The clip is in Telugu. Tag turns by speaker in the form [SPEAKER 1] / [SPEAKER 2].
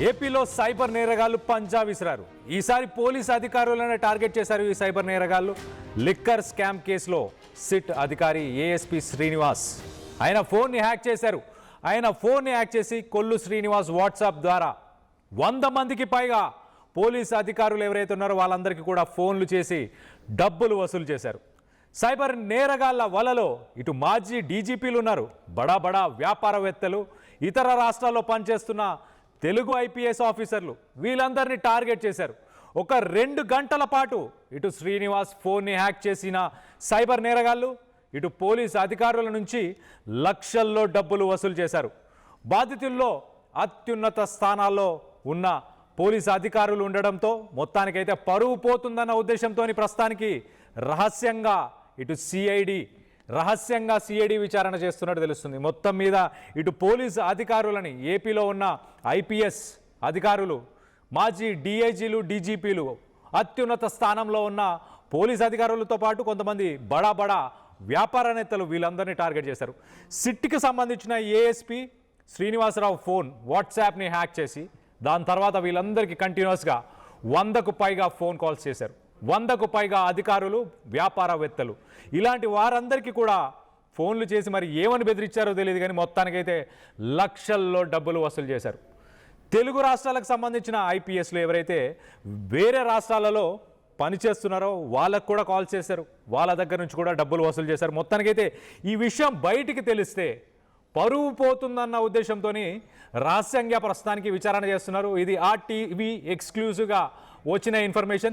[SPEAKER 1] ఏపీలో సైబర్ నేరగాళ్లు పంజా విసిరారు. ఈసారి పోలీస్ అధికారులను టార్గెట్ చేశారు. ఈ సైబర్ నేరగాళ్లు లిక్కర్ స్కామ్ కేసులో సిట్ అధికారి ఏఎస్పీ శ్రీనివాస్ ఆయన ఫోన్ని హ్యాక్ చేశారు. ఆయన ఫోన్ని హ్యాక్ చేసి కొల్లు శ్రీనివాస్ వాట్సాప్ ద్వారా 100 మందికి పైగా పోలీస్ అధికారులు ఎవరైతే ఉన్నారో వాళ్ళందరికీ కూడా ఫోన్లు చేసి డబ్బులు వసూలు చేశారు. సైబర్ నేరగాళ్ల వలలో ఇటు మాజీ డీజీపీలు ఉన్నారు, బడా బడా వ్యాపారవేత్తలు, ఇతర రాష్ట్రాల్లో పనిచేస్తున్న తెలుగు ఐపీఎస్ ఆఫీసర్లు, వీళ్ళందరినీ టార్గెట్ చేశారు. ఒక 2 గంటల పాటు ఇటు శ్రీనివాస్ ఫోన్ని హ్యాక్ చేసిన సైబర్ నేరగాళ్లు ఇటు పోలీస్ అధికారుల నుంచి లక్షల్లో డబ్బులు వసూలు చేశారు. బాధితుల్లో అత్యున్నత స్థానాల్లో ఉన్న పోలీస్ అధికారులు ఉండడంతో మొత్తానికైతే పరువు పోతుందన్న ఉద్దేశంతో ప్రస్తుతానికి రహస్యంగా సిఐడి విచారణ చేస్తున్నట్టు తెలుస్తుంది. మొత్తం మీద ఇటు పోలీసు అధికారులని, ఏపీలో ఉన్న ఐపీఎస్ అధికారులు, మాజీ డిఐజీలు, డీజీపీలు, అత్యున్నత స్థానంలో ఉన్న పోలీస్ అధికారులతో పాటు కొంతమంది బడా వ్యాపారవేత్తలు, వీళ్ళందరినీ టార్గెట్ చేశారు. సిట్కి సంబంధించిన ఏఎస్పీ శ్రీనివాసరావు ఫోన్ వాట్సాప్ని హ్యాక్ చేసి దాని తర్వాత వీళ్ళందరికీ కంటిన్యూస్గా 100కు పైగా ఫోన్ కాల్స్ చేశారు. 100కు పైగా అధికారులు, వ్యాపారవేత్తలు, ఇలాంటి వారందరికీ కూడా ఫోన్లు చేసి మరి ఏమని బెదిరించారో తెలియదు కానీ మొత్తానికైతే లక్షల్లో డబ్బులు వసూలు చేశారు. తెలుగు రాష్ట్రాలకు సంబంధించిన ఐపీఎస్లు ఎవరైతే వేరే రాష్ట్రాలలో పనిచేస్తున్నారో వాళ్ళకు కూడా కాల్ చేశారు. వాళ్ళ దగ్గర నుంచి కూడా డబ్బులు వసూలు చేశారు. మొత్తానికైతే ఈ విషయం బయటికి తెలిస్తే పరువు పోతుందన్న ఉద్దేశంతో రహస్యంగా ప్రస్తుతానికి విచారణ చేస్తున్నారు. ఇది RTV ఎక్స్క్లూజివ్గా వచ్చిన ఇన్ఫర్మేషన్.